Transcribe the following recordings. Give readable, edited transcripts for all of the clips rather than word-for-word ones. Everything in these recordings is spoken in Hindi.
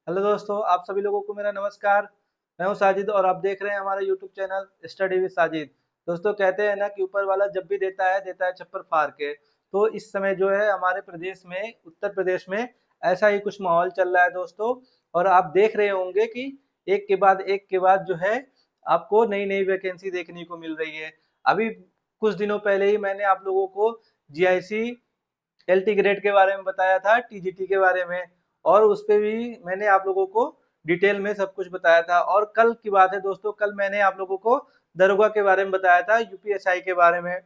हेलो दोस्तों, आप सभी लोगों को मेरा नमस्कार। मैं हूं साजिद और आप देख रहे हैं हमारा YouTube channel study with Sajid. दोस्तों, कहते हैं ना कि ऊपर वाला जब भी देता है छप्पर फाड़ के। तो इस समय जो है हमारे प्रदेश में, उत्तर प्रदेश में ऐसा ही कुछ माहौल चल रहा है दोस्तों। और आप देख रहे होंगे कि एक के बाद जो है आपको नई नई वैकेंसी देखने को मिल रही है। अभी कुछ दिनों पहले ही मैंने आप लोगों को जीआईसी एलटी ग्रेड के बारे में बताया था, टीजीटी के बारे में। और उस पे भी मैंने आप लोगों को डिटेल में सब कुछ बताया था। और कल की बात है दोस्तों, कल मैंने आप लोगों को दरोगा के बारे में बताया था, यूपीएसआई के बारे में।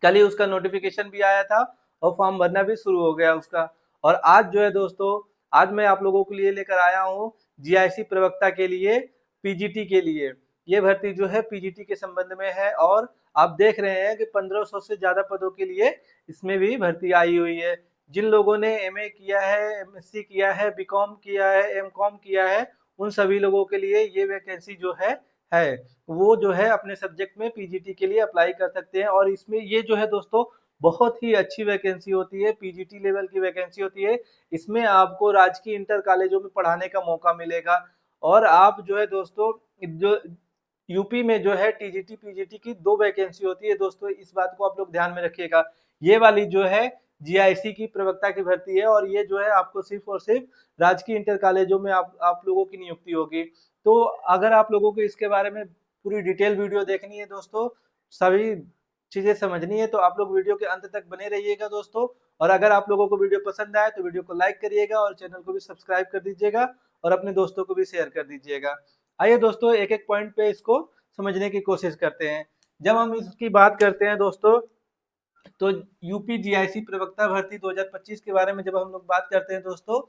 कल ही उसका नोटिफिकेशन भी आया था और फॉर्म भरना भी शुरू हो गया उसका। और आज जो है दोस्तों, आज मैं आप लोगों के लिए लेकर आया हूँ जीआईसी प्रवक्ता के लिए, पीजीटी के लिए। ये भर्ती जो है पीजीटी के संबंध में है। और आप देख रहे हैं कि 1500 से ज्यादा पदों के लिए इसमें भी भर्ती आई हुई है। जिन लोगों ने एमए किया है, एमएससी किया है, बीकॉम किया है, एमकॉम किया है, उन सभी लोगों के लिए ये वैकेंसी जो है वो जो है अपने सब्जेक्ट में पीजीटी के लिए अप्लाई कर सकते हैं। और इसमें ये जो है दोस्तों, बहुत ही अच्छी वैकेंसी होती है, पीजीटी लेवल की वैकेंसी होती है। इसमें आपको राजकीय इंटर कॉलेजों में पढ़ाने का मौका मिलेगा। और आप जो है दोस्तों, जो यूपी में जो है टीजीटी पीजीटी की दो वैकेंसी होती है दोस्तों, इस बात को आप लोग ध्यान में रखिएगा। ये वाली जो है जीआईसी की प्रवक्ता की भर्ती है, और ये जो है आपको सिर्फ और सिर्फ राजकीय इंटर कॉलेजों में आप लोगों की नियुक्ति होगी। तो अगर आप लोगों को इसके बारे में पूरी डिटेल वीडियो देखनी है दोस्तों, सभी चीजें समझनी है, तो आप लोग वीडियो के अंत तक बने रहिएगा दोस्तों। और अगर आप लोगों को वीडियो पसंद आए तो वीडियो को लाइक करिएगा और चैनल को भी सब्सक्राइब कर दीजिएगा और अपने दोस्तों को भी शेयर कर दीजिएगा। आइए दोस्तों, एक एक पॉइंट पे इसको समझने की कोशिश करते हैं। जब हम इसकी बात करते हैं दोस्तों, तो यूपी जीआईसी प्रवक्ता भर्ती 2025 के बारे में जब हम लोग बात करते हैं दोस्तों,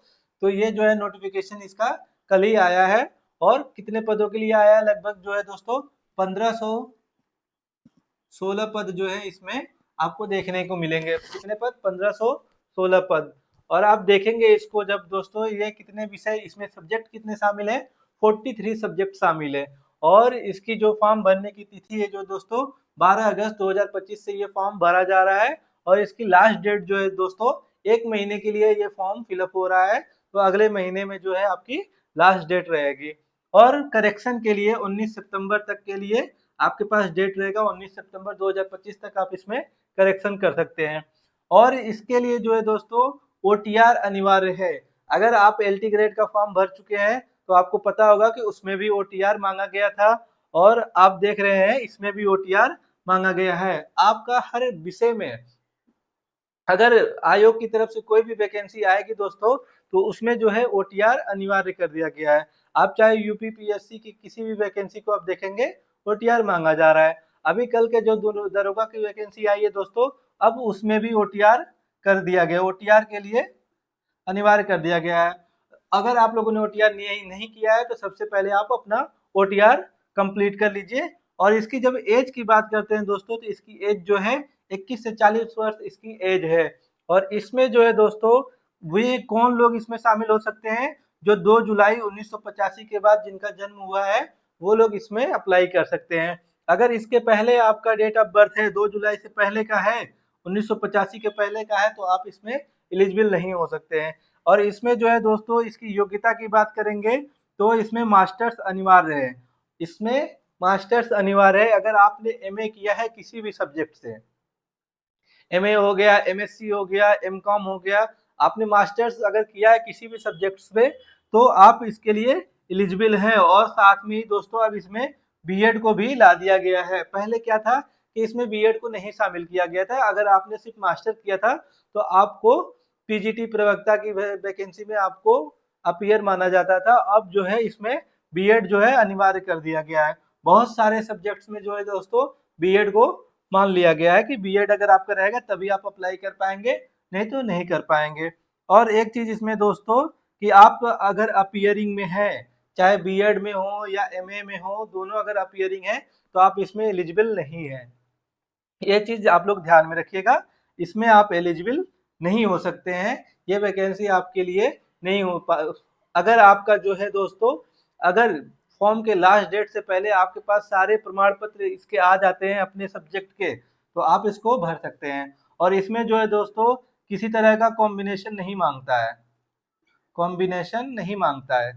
तो ये जो है नोटिफिकेशन इसका कल ही आया है। और कितने पदों के लिए आया है? लगभग जो है दोस्तों 1516 पद जो है इसमें आपको देखने को मिलेंगे। कितने पद? 1516 पद। और आप देखेंगे इसको जब दोस्तों, ये कितने विषय इसमें, सब्जेक्ट कितने शामिल है? 43 सब्जेक्ट शामिल है। और इसकी जो फॉर्म भरने की तिथि है जो दोस्तों, 12 अगस्त 2025 से ये फॉर्म भरा जा रहा है। और इसकी लास्ट डेट जो है दोस्तों, एक महीने के लिए ये फॉर्म फिलअप हो रहा है। तो अगले महीने में जो है आपकी लास्ट डेट रहेगी। और करेक्शन के लिए 19 सितंबर तक के लिए आपके पास डेट रहेगा। 19 सितंबर 2025 तक आप इसमें करेक्शन कर सकते हैं। और इसके लिए जो है दोस्तों, ओटीआर अनिवार्य है। अगर आप एलटी ग्रेड का फॉर्म भर चुके हैं तो आपको पता होगा कि उसमें भी ओटीआर मांगा गया था। और आप देख रहे हैं इसमें भी ओटीआर मांगा गया है। आपका हर विषय में अगर आयोग की तरफ से कोई भी वैकेंसी आएगी दोस्तों, तो उसमें जो है ओटीआर अनिवार्य कर दिया गया है। आप चाहे यूपी पीएससी की किसी भी वैकेंसी को आप देखेंगे, ओटीआर मांगा जा रहा है। अभी कल के जो दरोगा की वैकेंसी आई है दोस्तों, अब उसमें भी ओटीआर कर दिया गया, ओटीआर के लिए अनिवार्य कर दिया गया है। अगर आप लोगों ने ओटीआर नहीं नहीं किया है तो सबसे पहले आप अपना ओटीआर कंप्लीट कर लीजिए। और इसकी जब एज की बात करते हैं दोस्तों, तो इसकी एज जो है 21 से 40 वर्ष इसकी एज है। और इसमें जो है दोस्तों, वे कौन लोग इसमें शामिल हो सकते हैं? जो 2 जुलाई 1985 के बाद जिनका जन्म हुआ है, वो लोग इसमें अप्लाई कर सकते हैं। अगर इसके पहले आपका डेट ऑफ बर्थ है, 2 जुलाई से पहले का है, 1985 के पहले का है, तो आप इसमें एलिजिबल नहीं हो सकते हैं। और इसमें जो है दोस्तों, इसकी योग्यता की बात करेंगे तो इसमें मास्टर्स अनिवार्य है। इसमें मास्टर्स अनिवार्य है। अगर आपने एमए किया है किसी भी सब्जेक्ट से, एमए हो गया, एमएससी हो गया, एमकॉम हो गया, आपने मास्टर्स अगर किया है किसी भी सब्जेक्ट्स में, तो आप इसके लिए एलिजिबल हैं। और साथ में ही दोस्तों, अब इसमें बीएड को भी ला दिया गया है। पहले क्या था कि इसमें बीएड को नहीं शामिल किया गया था। अगर आपने सिर्फ मास्टर किया था तो आपको पीजीटी प्रवक्ता की वैकेंसी में आपको अपीयर माना जाता था। अब जो है इसमें बीएड जो है अनिवार्य कर दिया गया है। बहुत सारे सब्जेक्ट्स में जो है दोस्तों, बीएड को मान लिया गया है कि बीएड अगर आपका रहेगा तभी आप अप्लाई कर पाएंगे, नहीं तो नहीं कर पाएंगे। और एक चीज इसमें दोस्तों, कि आप अगर अपीयरिंग में है, चाहे बीएड में हो या एमए में हो, दोनों अगर अपीयरिंग है तो आप इसमें एलिजिबल नहीं है। ये चीज आप लोग ध्यान में रखिएगा, इसमें आप एलिजिबल नहीं हो सकते हैं। ये वैकेंसी आपके लिए नहीं हो पा। अगर आपका जो है दोस्तों, अगर फॉर्म के लास्ट डेट से पहले आपके पास सारे प्रमाण पत्र इसके आ जाते हैं अपने सब्जेक्ट के, तो आप इसको भर सकते हैं। और इसमें जो है दोस्तों, किसी तरह का कॉम्बिनेशन नहीं मांगता है। कॉम्बिनेशन नहीं मांगता है।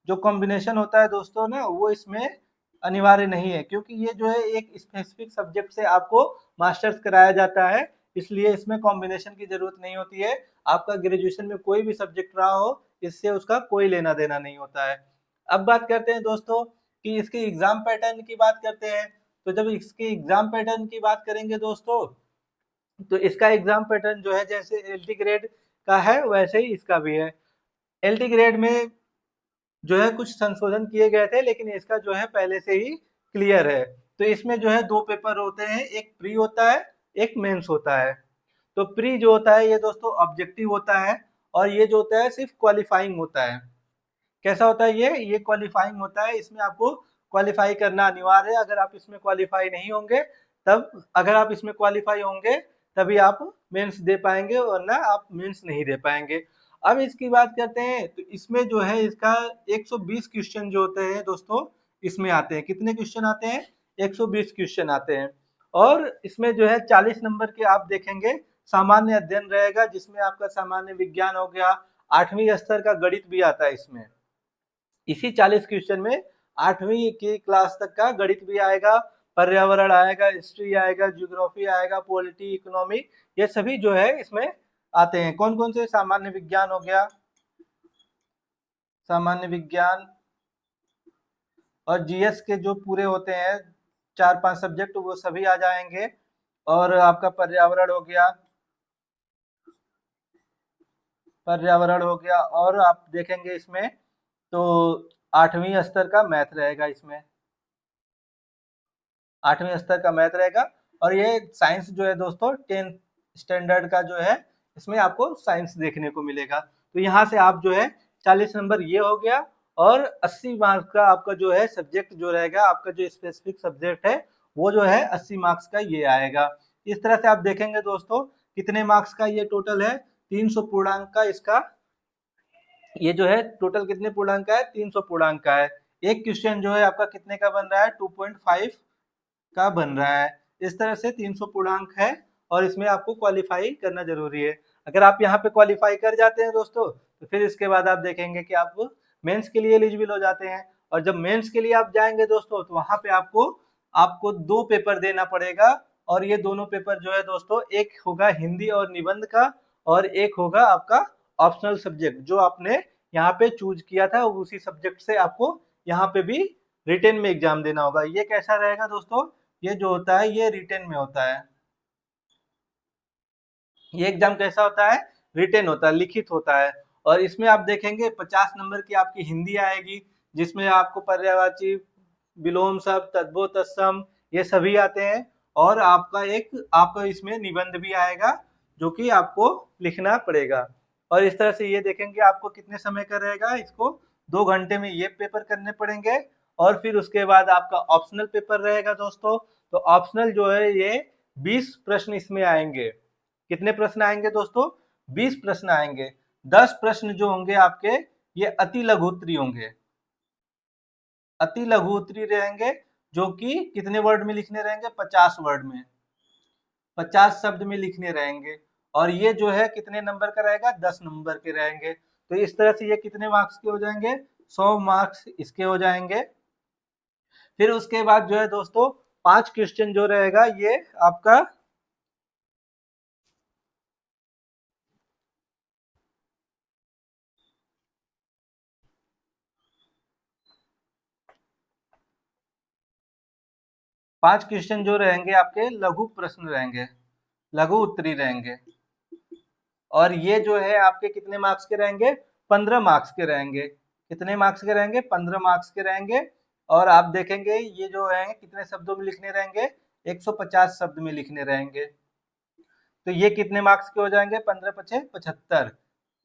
जो कॉम्बिनेशन होता है दोस्तों ना, वो इसमें अनिवार्य नहीं है, क्योंकि ये जो है एक स्पेसिफिक सब्जेक्ट से आपको मास्टर्स कराया जाता है, इसलिए इसमें कॉम्बिनेशन की जरूरत नहीं होती है। आपका ग्रेजुएशन में कोई भी सब्जेक्ट रहा हो, इससे उसका कोई लेना देना नहीं होता है। अब बात करते हैं दोस्तों कि इसके एग्जाम पैटर्न की बात करते हैं। तो जब इसके एग्जाम पैटर्न की बात करेंगे दोस्तों, तो इसका एग्जाम पैटर्न जो है जैसे एलटी ग्रेड का है वैसे ही इसका भी है। एलटी ग्रेड में जो है कुछ संशोधन किए गए थे, लेकिन इसका जो है पहले से ही क्लियर है। तो इसमें जो है दो पेपर होते हैं, एक प्री होता है, एक मेंस होता है। तो प्री जो होता है ये दोस्तों ऑब्जेक्टिव होता है, और ये जो होता है सिर्फ क्वालिफाइंग होता है। कैसा होता है ये क्वालिफाइंग होता है, इसमें आपको क्वालिफाई करना अनिवार्य है। अगर आप इसमें क्वालिफाई नहीं होंगे, तब अगर आप इसमें क्वालिफाई होंगे तभी आप मेंस दे पाएंगे, वरना आप मेंस नहीं दे पाएंगे। अब इसकी बात करते हैं, तो इसमें जो है इसका 120 क्वेश्चन जो होते हैं दोस्तों, इसमें आते हैं। कितने क्वेश्चन आते हैं? 120 क्वेश्चन आते हैं। और इसमें जो है 40 नंबर के आप देखेंगे सामान्य अध्ययन रहेगा, जिसमें आपका सामान्य विज्ञान हो गया, 8वीं स्तर का गणित भी आता है इसमें। इसी 40 क्वेश्चन में 8वीं की क्लास तक का गणित भी आएगा, पर्यावरण आएगा, हिस्ट्री आएगा, ज्योग्राफी आएगा, पॉलिटी, इकोनॉमी, ये सभी जो है इसमें आते हैं। कौन कौन से? सामान्य विज्ञान हो गया, सामान्य विज्ञान और जीएस के जो पूरे होते हैं 4-5 सब्जेक्ट, वो सभी आ जाएंगे। और आपका पर्यावरण हो गया, पर्यावरण हो गया, और आप देखेंगे इसमें तो 8वीं स्तर का मैथ रहेगा इसमें, 8वीं स्तर का मैथ रहेगा। और ये साइंस जो है दोस्तों 10th स्टैंडर्ड का जो है, इसमें आपको साइंस देखने को मिलेगा। तो यहाँ से आप जो है 40 नंबर ये हो गया, और 80 मार्क्स का आपका जो है सब्जेक्ट जो रहेगा, आपका जो स्पेसिफिक सब्जेक्ट है वो जो है 80 मार्क्स का ये आएगा। इस तरह से आप देखेंगे दोस्तों कितने मार्क्स का ये टोटल है, 300 पूर्णांक का इसका ये जो है टोटल कितने पूर्णांक का है? 300 पूर्णांक का है। एक क्वेश्चन जो है आपका कितने का बन रहा है? 2.5 का बन रहा है। इस तरह से 300 पूर्णांक है, और इसमें आपको क्वालिफाई करना जरूरी है। अगर आप यहाँ पे क्वालिफाई कर जाते हैं दोस्तों, तो फिर इसके बाद आप देखेंगे कि आप मेंस के लिए एलिजिबल हो जाते हैं। और जब मेंस के लिए आप जाएंगे दोस्तों, तो वहां पे आपको आपको 2 पेपर देना पड़ेगा। और ये दोनों पेपर जो है दोस्तों, एक होगा हिंदी और निबंध का, और एक होगा आपका ऑप्शनल सब्जेक्ट जो आपने यहाँ पे चूज किया था, उसी सब्जेक्ट से आपको यहाँ पे भी रिटेन में एग्जाम देना होगा। ये कैसा रहेगा दोस्तों? ये जो होता है ये रिटेन में होता है। ये एग्जाम कैसा होता है? रिटेन होता है, लिखित होता है। और इसमें आप देखेंगे 50 नंबर की आपकी हिंदी आएगी, जिसमें आपको पर्यायवाची, विलोम शब्द, तद्भव, तत्सम, ये सभी आते हैं। और आपका इसमें निबंध भी आएगा, जो कि आपको लिखना पड़ेगा। और इस तरह से ये देखेंगे आपको कितने समय का रहेगा, इसको 2 घंटे में ये पेपर करने पड़ेंगे। और फिर उसके बाद आपका ऑप्शनल पेपर रहेगा दोस्तों। तो ऑप्शनल जो है ये 20 प्रश्न इसमें आएंगे। कितने प्रश्न आएंगे दोस्तों? 20 प्रश्न आएंगे। 10 प्रश्न जो होंगे आपके, ये अति लघु उत्तरी होंगे, अति लघु उत्तरी रहेंगे, जो कि कितने वर्ड में लिखने रहेंगे? 50 वर्ड में, 50 शब्द में लिखने रहेंगे। और ये जो है कितने नंबर का रहेगा? 10 नंबर के रहेंगे। तो इस तरह से ये कितने मार्क्स के हो जाएंगे? 100 मार्क्स इसके हो जाएंगे। फिर उसके बाद जो है दोस्तों 5 क्वेश्चन जो रहेगा ये आपका 5 क्वेश्चन जो रहेंगे आपके लघु प्रश्न रहेंगे, लघु उत्तरी रहेंगे। और ये जो है आपके कितने मार्क्स के रहेंगे? 15 मार्क्स के रहेंगे। कितने मार्क्स के रहेंगे? 15 मार्क्स के रहेंगे। और आप देखेंगे ये जो है कितने शब्दों में लिखने रहेंगे? 150 शब्द में लिखने रहेंगे। तो ये कितने मार्क्स के हो जाएंगे? 15 पचे 75।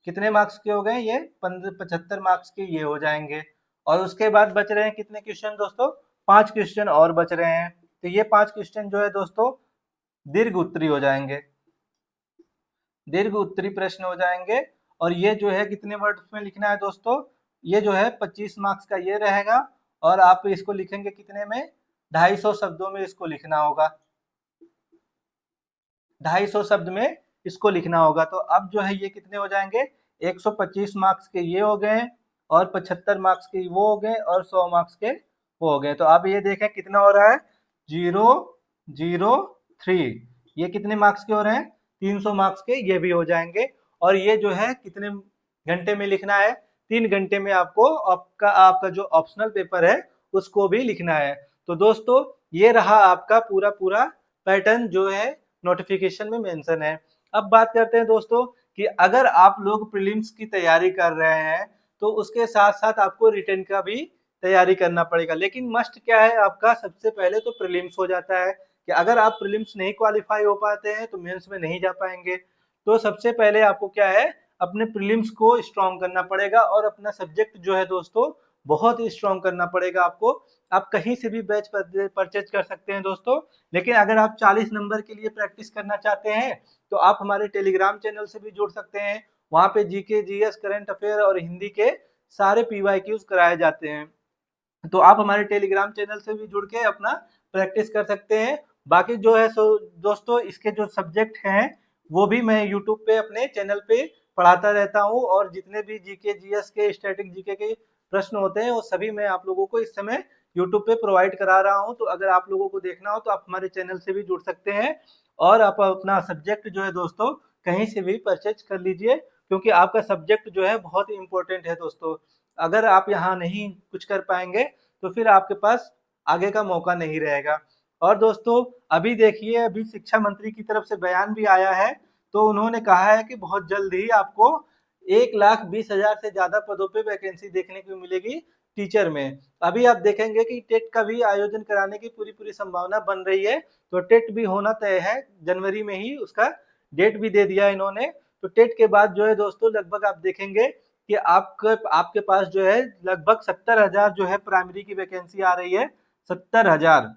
कितने मार्क्स के हो गए ये? 15 75 मार्क्स के ये हो जाएंगे। और उसके बाद बच रहे हैं कितने क्वेश्चन दोस्तों? 5 क्वेश्चन और बच रहे हैं। तो ये 5 क्वेश्चन जो है दोस्तों दीर्घ उत्तरी हो जाएंगे, दीर्घ उत्तरी प्रश्न हो जाएंगे। और ये जो है कितने वर्ड्स में लिखना है दोस्तों? ये जो है 25 मार्क्स का ये रहेगा। और आप इसको लिखेंगे कितने में? 250 शब्दों में इसको लिखना होगा, 250 शब्द में इसको लिखना होगा। तो अब जो है ये कितने हो जाएंगे? 125 मार्क्स के ये हो गए और 75 मार्क्स के वो हो गए और 100 मार्क्स के वो हो गए। तो अब ये देखें कितना हो रहा है, 003। ये कितने मार्क्स के हो रहे हैं, 300 मार्क्स के ये भी हो जाएंगे। और ये जो है कितने घंटे में लिखना है, 3 घंटे में आपको आपका आपका जो ऑप्शनल पेपर है उसको भी लिखना है। तो दोस्तों ये रहा आपका पूरा पूरा पैटर्न जो है नोटिफिकेशन में मेंशन है। अब बात करते हैं दोस्तों कि अगर आप लोग प्रीलिम्स की तैयारी कर रहे हैं तो उसके साथ साथ आपको रिटन का भी तैयारी करना पड़ेगा। लेकिन मस्ट क्या है आपका, सबसे पहले तो प्रीलिम्स हो जाता है कि अगर आप प्रीलिम्स नहीं क्वालिफाई हो पाते हैं तो मेंस में नहीं जा पाएंगे। तो सबसे पहले आपको क्या है, अपने प्रीलिम्स को स्ट्रॉन्ग करना पड़ेगा और अपना सब्जेक्ट जो है दोस्तों बहुत ही स्ट्रॉन्ग करना पड़ेगा आपको। आप कहीं से भी बैच परचेज कर सकते हैं दोस्तों, लेकिन अगर आप 40 नंबर के लिए प्रैक्टिस करना चाहते हैं तो आप हमारे टेलीग्राम चैनल से भी जुड़ सकते हैं। वहां पे जीके, जीएस, करंट अफेयर और हिंदी के सारे पीवाईक्यूज कराए जाते हैं। तो आप हमारे टेलीग्राम चैनल से भी जुड़ के अपना प्रैक्टिस कर सकते हैं। बाकी जो है सो दोस्तों इसके जो सब्जेक्ट हैं वो भी मैं यूट्यूब पे अपने चैनल पे पढ़ाता रहता हूँ, और जितने भी जीके, जीएस के, स्टैटिक जीके के प्रश्न होते हैं वो सभी मैं आप लोगों को इस समय यूट्यूब पे प्रोवाइड करा रहा हूँ। तो अगर आप लोगों को देखना हो तो आप हमारे चैनल से भी जुड़ सकते हैं और आप अपना सब्जेक्ट जो है दोस्तों कहीं से भी परचेज कर लीजिए, क्योंकि आपका सब्जेक्ट जो है बहुत ही इंपॉर्टेंट है दोस्तों। अगर आप यहाँ नहीं कुछ कर पाएंगे तो फिर आपके पास आगे का मौका नहीं रहेगा। और दोस्तों अभी देखिए, अभी शिक्षा मंत्री की तरफ से बयान भी आया है। तो उन्होंने कहा है कि बहुत जल्द ही आपको 1,20,000 से ज्यादा पदों पे वैकेंसी देखने को मिलेगी टीचर में। अभी आप देखेंगे कि टेट का भी आयोजन कराने की पूरी पूरी संभावना बन रही है। तो टेट भी होना तय है, जनवरी में ही उसका डेट भी दे दिया इन्होंने। तो टेट के बाद जो है दोस्तों लगभग आप देखेंगे कि आपके पास जो है लगभग 70,000 जो है प्राइमरी की वैकेंसी आ रही है, 70,000।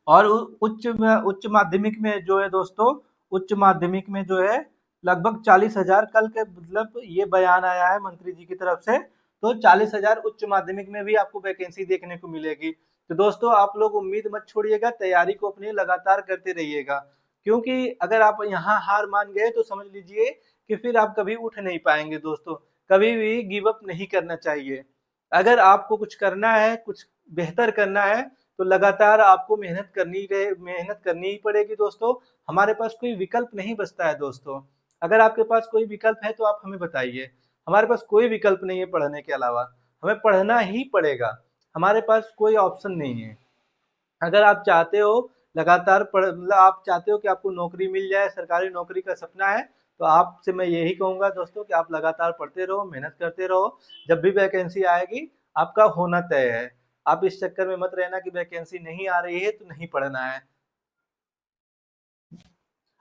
और उच्च माध्यमिक में जो है दोस्तों, उच्च माध्यमिक में जो है लगभग 40,000 कल के मतलब ये बयान आया है मंत्री जी की तरफ से। तो 40,000 उच्च माध्यमिक में भी आपको वैकेंसी देखने को मिलेगी। तो दोस्तों आप लोग उम्मीद मत छोड़िएगा, तैयारी को अपनी लगातार करते रहिएगा, क्योंकि अगर आप यहाँ हार मान गए तो समझ लीजिए कि फिर आप कभी उठ नहीं पाएंगे दोस्तों। कभी भी गिव अप नहीं करना चाहिए। अगर आपको कुछ करना है, कुछ बेहतर करना है तो लगातार आपको मेहनत करनी ही पड़ेगी दोस्तों। हमारे पास कोई विकल्प नहीं बचता है दोस्तों। अगर आपके पास कोई विकल्प है तो आप हमें बताइए। हमारे पास कोई विकल्प नहीं है पढ़ने के अलावा, हमें पढ़ना ही पड़ेगा। हमारे पास कोई ऑप्शन नहीं है। अगर आप चाहते हो लगातार पढ़ मतलब आप चाहते हो कि आपको नौकरी मिल जाए, सरकारी नौकरी का सपना है, तो आपसे मैं यही कहूंगा दोस्तों कि आप लगातार पढ़ते रहो, मेहनत करते रहो। जब भी वैकेंसी आएगी आपका होना तय है। आप इस चक्कर में मत रहना कि वैकेंसी नहीं आ रही है तो नहीं पढ़ना है।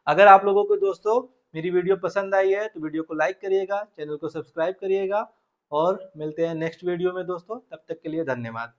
अगर आप लोगों को दोस्तों मेरी वीडियो पसंद आई है तो वीडियो को लाइक करिएगा, चैनल को सब्सक्राइब करिएगा, और मिलते हैं नेक्स्ट वीडियो में दोस्तों। तब तक के लिए धन्यवाद।